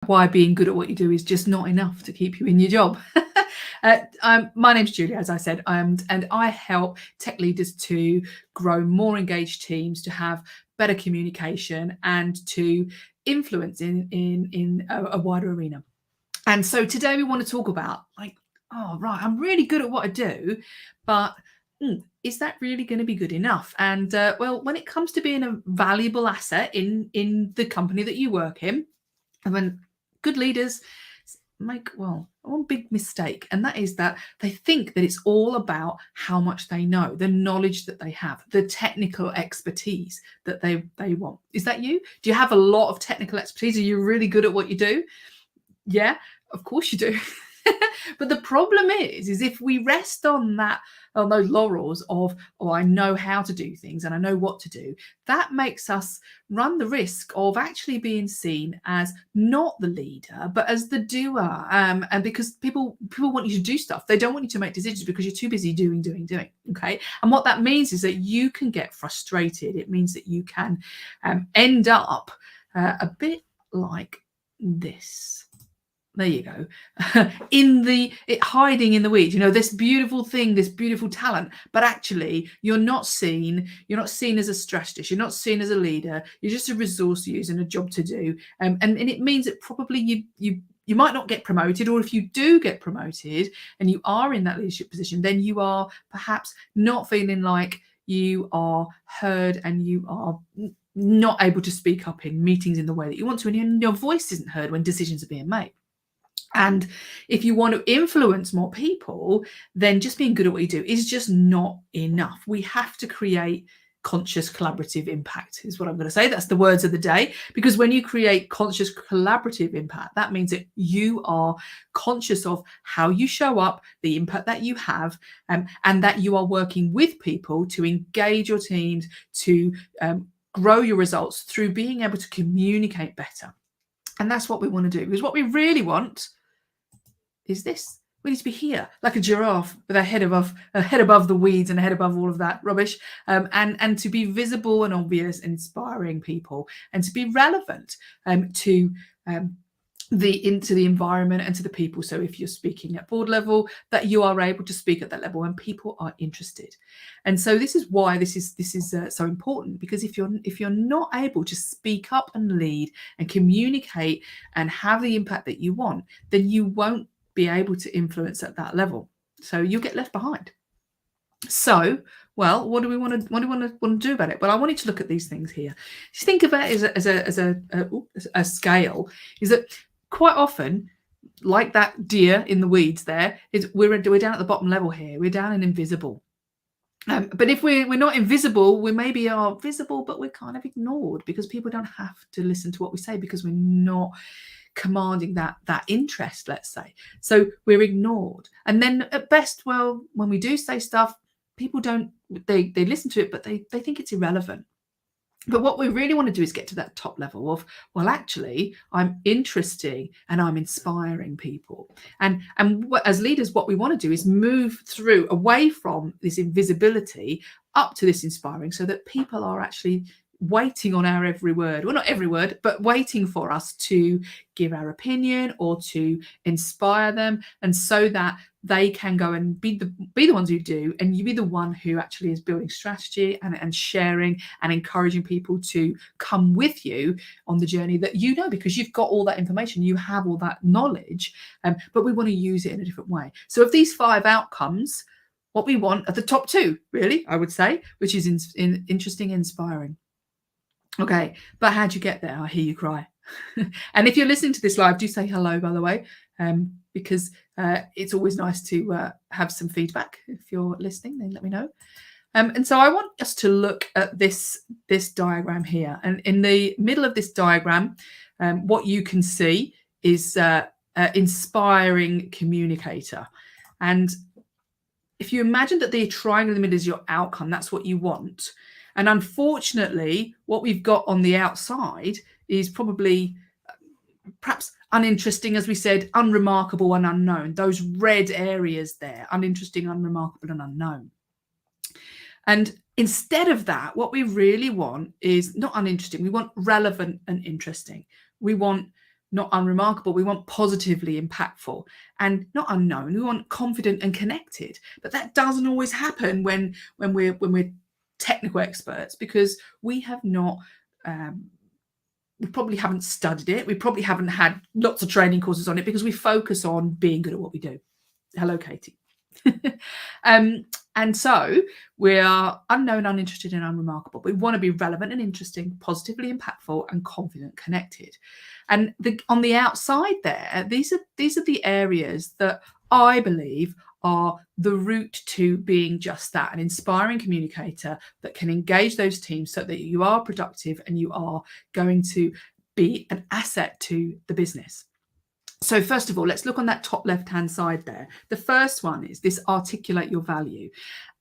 why being good at what you do is just not enough to keep you in your job. My name's Julia, as I said, and I help tech leaders to grow more engaged teams, to have better communication, and to influence in a wider arena. And so today we want to talk about, like, oh, right, I'm really good at what I do, but is that really going to be good enough? And well, when it comes to being a valuable asset in the company that you work in, and when good leaders make, well, one big mistake, and that is that they think that it's all about how much they know, the knowledge that they have, the technical expertise that they want. Is that you? Do you have a lot of technical expertise? Are you really good at what you do? Yeah, of course you do. But the problem is if we rest on those laurels of, oh, I know how to do things and I know what to do, that makes us run the risk of actually being seen as not the leader, but as the doer. And because people want you to do stuff, they don't want you to make decisions because you're too busy doing. Okay, and what that means is that you can get frustrated. It means that you can end up a bit like this. There you go. Hiding in the weeds, this beautiful thing, this beautiful talent, but actually you're not seen as a strategist, you're not seen as a leader, you're just a resource user and a job to do. And it means that probably you might not get promoted, or if you do get promoted and you are in that leadership position, then you are perhaps not feeling like you are heard, and you are not able to speak up in meetings in the way that you want to, and your voice isn't heard when decisions are being made. And if you want to influence more people, then just being good at what you do is just not enough. We have to create conscious collaborative impact, is what I'm going to say. That's the words of the day. Because when you create conscious collaborative impact, that means that you are conscious of how you show up, the impact that you have, and that you are working with people to engage your teams, to grow your results through being able to communicate better. And that's what we want to do. Because what we really want is this. We need to be here like a giraffe with a head above the weeds and a head above all of that rubbish, and to be visible and obvious, inspiring people, and to be relevant to into the environment and to the people. So if you're speaking at board level, that you are able to speak at that level and people are interested. And so this is why this is so important, because if you're not able to speak up and lead and communicate and have the impact that you want, then you won't be able to influence at that level. So you'll get left behind. So, well, what do we want to do about it? Well, I want you to look at these things here. Just think of it as a scale. Is that quite often, like that deer in the weeds there, is we're down at the bottom level here. We're down in invisible. But if we're not invisible, we maybe are visible, but we're kind of ignored because people don't have to listen to what we say because we're not commanding that interest, let's say. So we're ignored. And then at best, well, when we do say stuff, people they listen to it, but they think it's irrelevant. But what we really want to do is get to that top level of, well, actually, I'm interesting and I'm inspiring people. And as leaders, what we want to do is move away from this invisibility up to this inspiring, so that people are actually waiting on our every word. Well, not every word, but waiting for us to give our opinion or to inspire them, and so that they can go and be the ones who do, and you be the one who actually is building strategy and sharing and encouraging people to come with you on the journey that because you've got all that information, you have all that knowledge, but we want to use it in a different way. So of these 5 outcomes, what we want are the top 2, really, I would say, which is interesting, inspiring. Okay, but how'd you get there? I hear you cry. And if you're listening to this live, do say hello, by the way, because it's always nice to have some feedback. If you're listening, then let me know. And so I want us to look at this diagram here. And in the middle of this diagram, what you can see is inspiring communicator. And if you imagine that the triangle in the middle is your outcome, that's what you want. And unfortunately, what we've got on the outside is probably perhaps uninteresting, as we said, unremarkable and unknown. Those red areas there, uninteresting, unremarkable and unknown. And instead of that, what we really want is not uninteresting. We want relevant and interesting. We want not unremarkable. We want positively impactful, and not unknown. We want confident and connected. But that doesn't always happen when we're technical experts, because we have not. We probably haven't studied it. We probably haven't had lots of training courses on it, because we focus on being good at what we do. Hello, Katie. And so we are unknown, uninterested, and unremarkable. We want to be relevant and interesting, positively impactful, and confident, connected. And on the outside there, these are the areas that I believe are the route to being just that, an inspiring communicator that can engage those teams so that you are productive and you are going to be an asset to the business. So first of all, let's look on that top left-hand side there. The first one is this: articulate your value.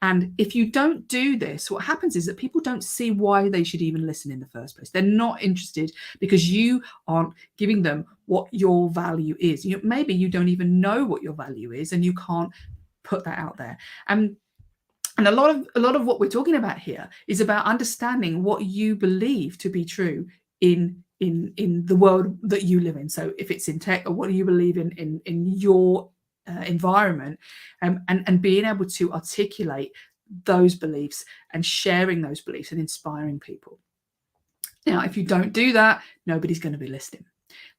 And if you don't do this, what happens is that people don't see why they should even listen in the first place. They're not interested because you aren't giving them what your value is. Maybe you don't even know what your value is, and you can't put that out there. And a lot of what we're talking about here is about understanding what you believe to be true in the world that you live in. So if it's in tech, or what do you believe in your environment, and being able to articulate those beliefs and sharing those beliefs and inspiring people. Now, if you don't do that, nobody's going to be listening.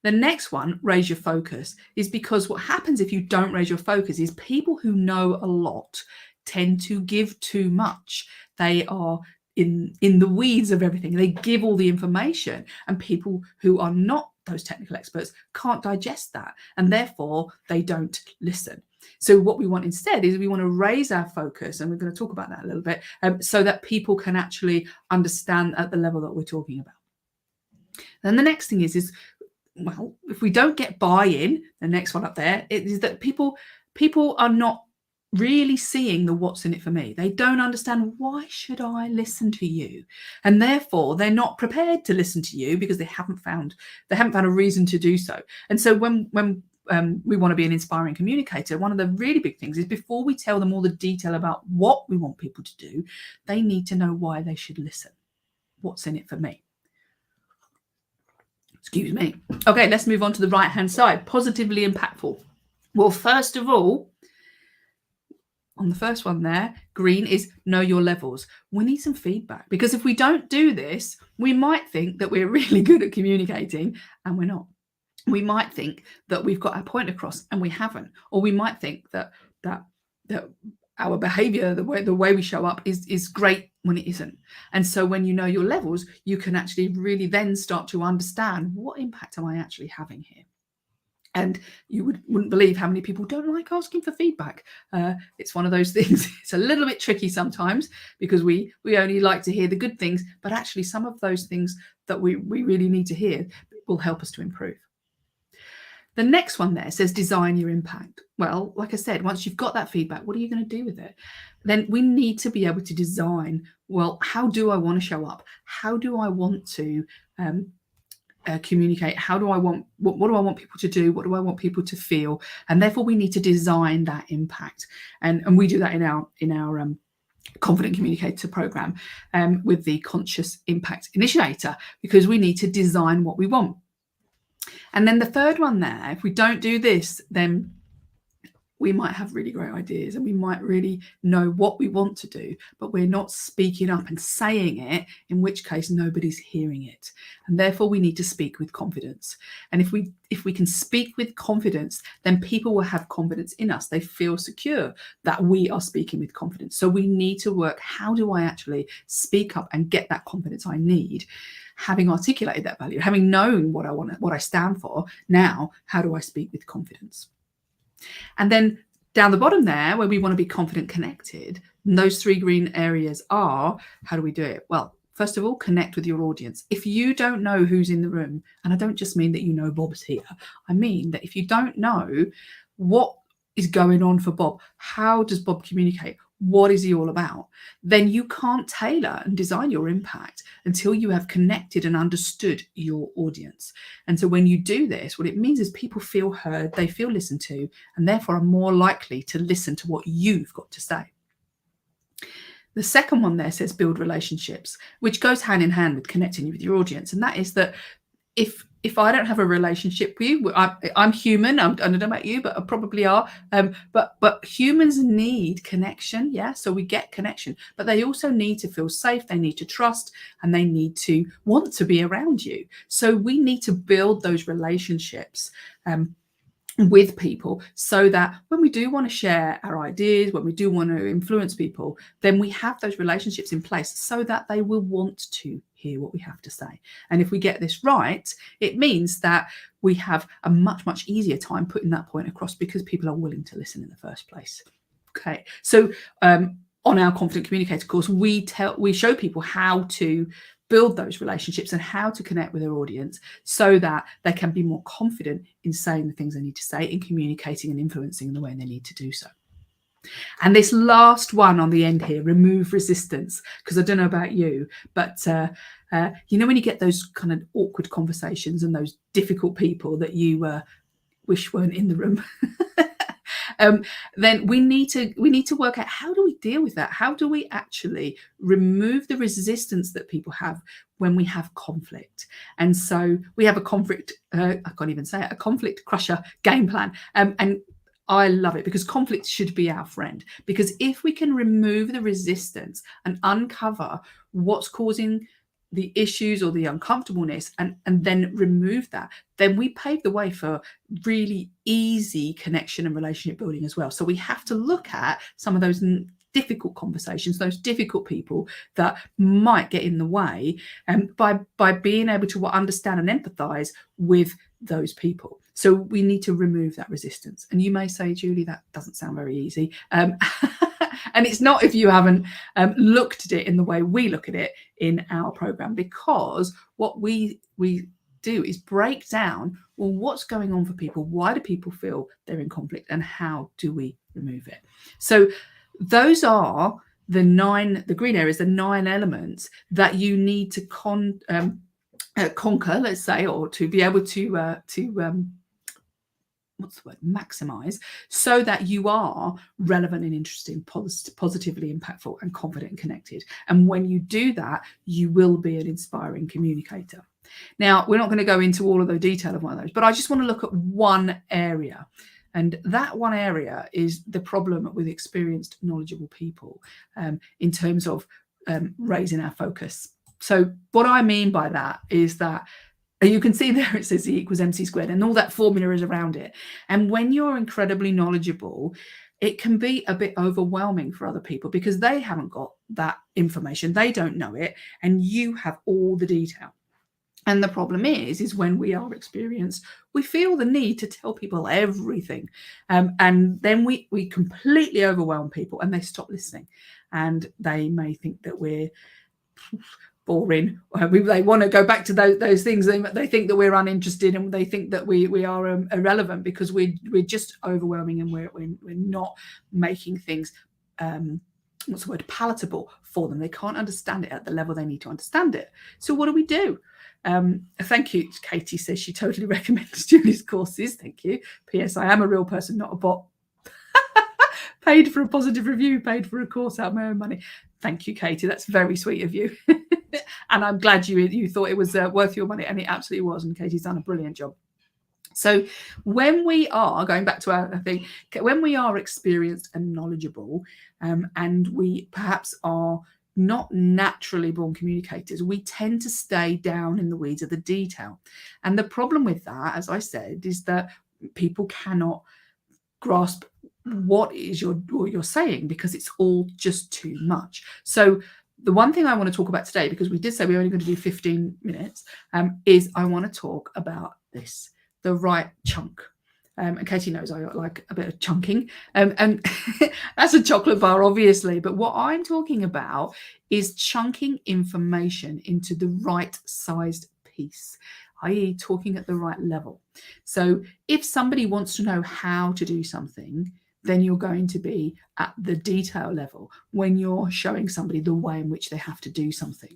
The next one, raise your focus, is because what happens if you don't raise your focus is people who know a lot tend to give too much. They are in the weeds of everything. They give all the information, and people who are not those technical experts can't digest that, and therefore they don't listen. So what we want instead is we want to raise our focus, and we're going to talk about that a little bit, so that people can actually understand at the level that we're talking about. Then the next thing is well, if we don't get buy-in, the next one up there is that people are not really seeing the what's in it for me. They don't understand, why should I listen to you? And therefore they're not prepared to listen to you because they haven't found a reason to do so. And so when we want to be an inspiring communicator, one of the really big things is, before we tell them all the detail about what we want people to do, they need to know why they should listen. What's in it for me? Excuse me. Okay, let's move on to the right-hand side. Positively impactful. Well, first of all, on the first one there, green, is know your levels. We need some feedback, because if we don't do this, we might think that we're really good at communicating and we're not. We might think that we've got our point across and we haven't, or we might think that our behavior, the way we show up is great when it isn't. And so when you know your levels, you can actually really then start to understand, what impact am I actually having here? And you wouldn't believe how many people don't like asking for feedback. It's one of those things. It's a little bit tricky sometimes, because we only like to hear the good things, but actually some of those things that we really need to hear will help us to improve. The next one there says design your impact. Well, like I said, once you've got that feedback, what are you going to do with it? Then we need to be able to design, well, how do I want to show up? How do I want to communicate? What do I want people to do? What do I want people to feel? And therefore we need to design that impact. And we do that in our Confident Communicator program with the Conscious Impact Initiator, because we need to design what we want. And then the third one there, if we don't do this, then we might have really great ideas and we might really know what we want to do, but we're not speaking up and saying it, in which case nobody's hearing it. And therefore we need to speak with confidence. And if we can speak with confidence, then people will have confidence in us. They feel secure that we are speaking with confidence. So we need to work, how do I actually speak up and get that confidence I need? Having articulated that value, having known what I want, what I stand for, now how do I speak with confidence? And then down the bottom there, where we want to be confident, connected, and those three green areas are, how do we do it? Well, first of all, connect with your audience. If you don't know who's in the room, and I don't just mean that you know Bob's here, I mean that if you don't know what is going on for Bob, how does Bob communicate? What is he all about? Then you can't tailor and design your impact until you have connected and understood your audience. And so when you do this, what it means is people feel heard, they feel listened to, and therefore are more likely to listen to what you've got to say. The second one there says build relationships, which goes hand in hand with connecting with your audience. And that is that if if I don't have a relationship with you, I'm human. I don't know about you, but I probably are. But humans need connection, yeah. So we get connection, but they also need to feel safe. They need to trust, and they need to want to be around you. So we need to build those relationships. With people, so that when we do want to share our ideas, when we do want to influence people, then we have those relationships in place so that they will want to hear what we have to say. And if we get this right, it means that we have a much easier time putting that point across, because people are willing to listen in the first place. Okay, so on our Confident Communicator course, we show people how to build those relationships and how to connect with their audience so that they can be more confident in saying the things they need to say, in communicating and influencing in the way they need to do so. And this last one on the end here, remove resistance, because I don't know about you, but you know, when you get those kind of awkward conversations and those difficult people that you wish weren't in the room, then we need to work out, how do we deal with that? How do we actually remove the resistance that people have when we have conflict? And so we have a conflict, I can't even say it, a conflict crusher game plan. And I love it, because conflict should be our friend. Because if we can remove the resistance and uncover what's causing the issues or the uncomfortableness, and then remove that, then we pave the way for really easy connection and relationship building as well. So we have to look at some of those difficult conversations, those difficult people that might get in the way, and by being able to understand and empathize with those people. So we need to remove that resistance. And you may say, Julie, that doesn't sound very easy. And it's not if you haven't looked at it in the way we look at it in our program, because what we do is break down, well, what's going on for people? Why do people feel they're in conflict, and how do we remove it? So those are the green areas, the 9 elements that you need to conquer, let's say, or to be able to maximize, so that you are relevant and interesting, positively impactful, and confident and connected. And when you do that, you will be an inspiring communicator. Now, we're not going to go into all of the detail of one of those, but I just want to look at one area. And that one area is the problem with experienced, knowledgeable people, in terms of raising our focus. So what I mean by that is that you can see there it says E equals MC squared, and all that formula is around it. And when you're incredibly knowledgeable, it can be a bit overwhelming for other people, because they haven't got that information. They don't know it, and you have all the detail. And the problem is when we are experienced, we feel the need to tell people everything. And then we completely overwhelm people, and they stop listening. And they may think that we're boring. They want to go back to those things. They think that we're uninterested, and they think that we are irrelevant, because we're just overwhelming, and we're not making things palatable for them. They can't understand it at the level they need to understand it. So what do we do? Thank you. Katie says she totally recommends Julie's courses. Thank you. P.S. I am a real person, not a bot. Paid for a positive review, paid for a course out of my own money. Thank you, Katie. That's very sweet of you. And I'm glad you thought it was worth your money, and it absolutely was. And Katie's done a brilliant job. So when we are going back to our thing, when we are experienced and knowledgeable, and we perhaps are not naturally born communicators, we tend to stay down in the weeds of the detail. And the problem with that, as I said, is that people cannot grasp what is you're saying, because it's all just too much. So the one thing I want to talk about today, because we did say we're only going to do 15 minutes, is I want to talk about this, the right chunk. And Katie knows I like a bit of chunking. And that's a chocolate bar, obviously. But what I'm talking about is chunking information into the right sized piece, i.e. talking at the right level. So if somebody wants to know how to do something, then you're going to be at the detail level when you're showing somebody the way in which they have to do something.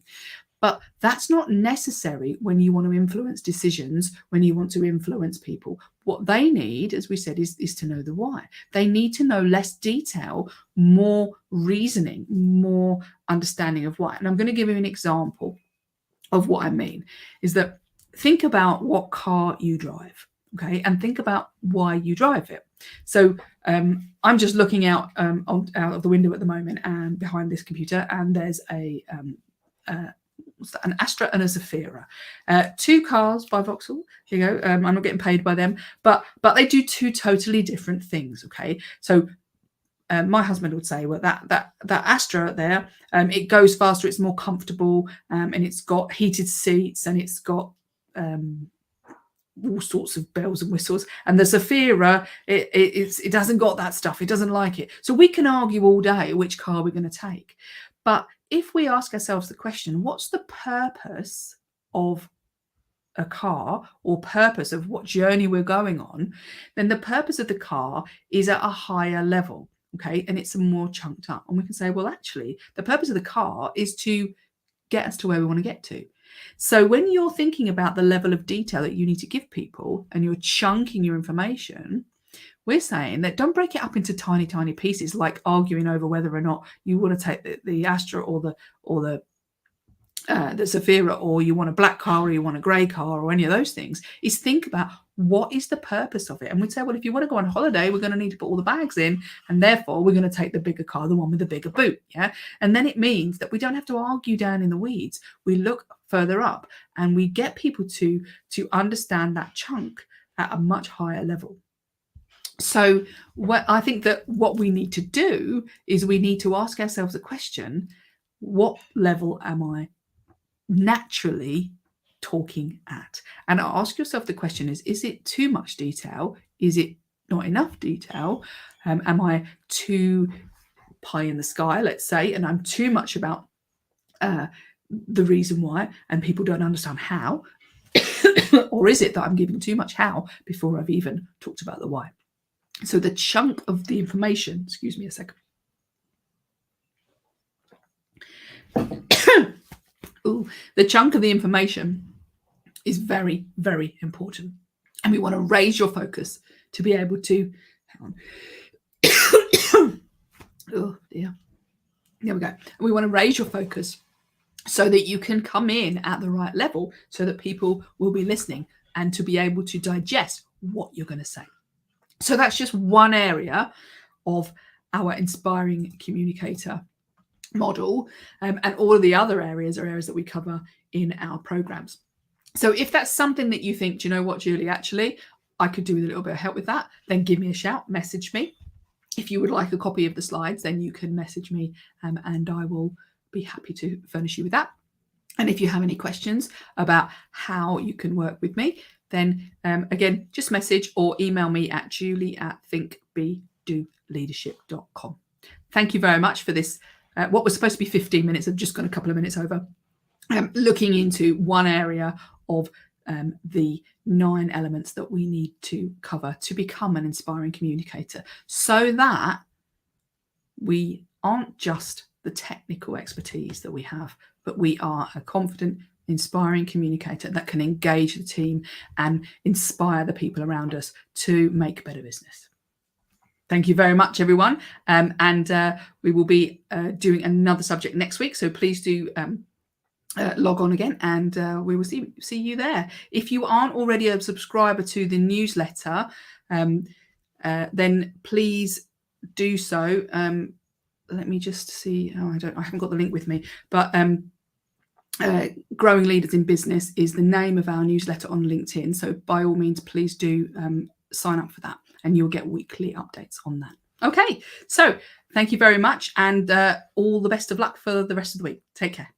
But that's not necessary when you want to influence decisions, when you want to influence people. What they need, as we said, is to know the why. They need to know less detail, more reasoning, more understanding of why. And I'm going to give you an example of what I mean, is that think about what car you drive, okay, and think about why you drive it. So I'm just looking out of the window at the moment, and behind this computer, and there's an Astra and a Zafira, two cars by Vauxhall. Here you go. I'm not getting paid by them, but they do two totally different things. Okay, so my husband would say, well, that Astra there, it goes faster, it's more comfortable, and it's got heated seats, and it's got all sorts of bells and whistles. And the Zafira, it doesn't got that stuff. It doesn't like it. So we can argue all day which car we're going to take. But if we ask ourselves the question, what's the purpose of a car, or purpose of what journey we're going on, then the purpose of the car is at a higher level. Okay, and it's more chunked up. And we can say, well, actually, the purpose of the car is to get us to where we want to get to. So when you're thinking about the level of detail that you need to give people, and you're chunking your information, we're saying that don't break it up into tiny, tiny pieces, like arguing over whether or not you want to take the Astra or the Zafira, or you want a black car, or you want a grey car, or any of those things. Is think about what is the purpose of it. And we'd say, well, if you want to go on holiday, we're going to need to put all the bags in, and therefore we're going to take the bigger car, the one with the bigger boot. Yeah. And then it means that we don't have to argue down in the weeds. We look further up, and we get people to understand that chunk at a much higher level. So I think that what we need to do is we need to ask ourselves the question, what level am I naturally talking at? And ask yourself the question, is it too much detail? Is it not enough detail? Am I too pie in the sky, let's say, and I'm too much about the reason why, and people don't understand how? Or is it that I'm giving too much how before I've even talked about the why? So the chunk of the information, excuse me a second. Ooh, the chunk of the information is very, very important. And we want to raise your focus to be able to, hang on. Oh dear. There we go. We want to raise your focus so that you can come in at the right level, so that people will be listening and to be able to digest what you're going to say. So that's just one area of our inspiring communicator model, and all of the other areas are areas that we cover in our programs. So if that's something that you think, do you know what, Julie, actually I could do with a little bit of help with that, then give me a shout, message me. If you would like a copy of the slides, then you can message me, and I will be happy to furnish you with that. And if you have any questions about how you can work with me, then again, just message or email me at julie@thinkbedoleadership.com. Thank you very much for this. What was supposed to be 15 minutes, I've just gone a couple of minutes over, looking into one area of the 9 elements that we need to cover to become an inspiring communicator, so that we aren't just the technical expertise that we have, but we are a confident, inspiring communicator that can engage the team and inspire the people around us to make better business. Thank you very much, everyone. And we will be doing another subject next week. So please do log on again, and we will see you there. If you aren't already a subscriber to the newsletter, then please do so. Let me just see. Oh, I haven't got the link with me, but Growing Leaders in Business is the name of our newsletter on LinkedIn. So by all means, please do sign up for that, and you'll get weekly updates on that. Okay, so thank you very much, and all the best of luck for the rest of the week. Take care.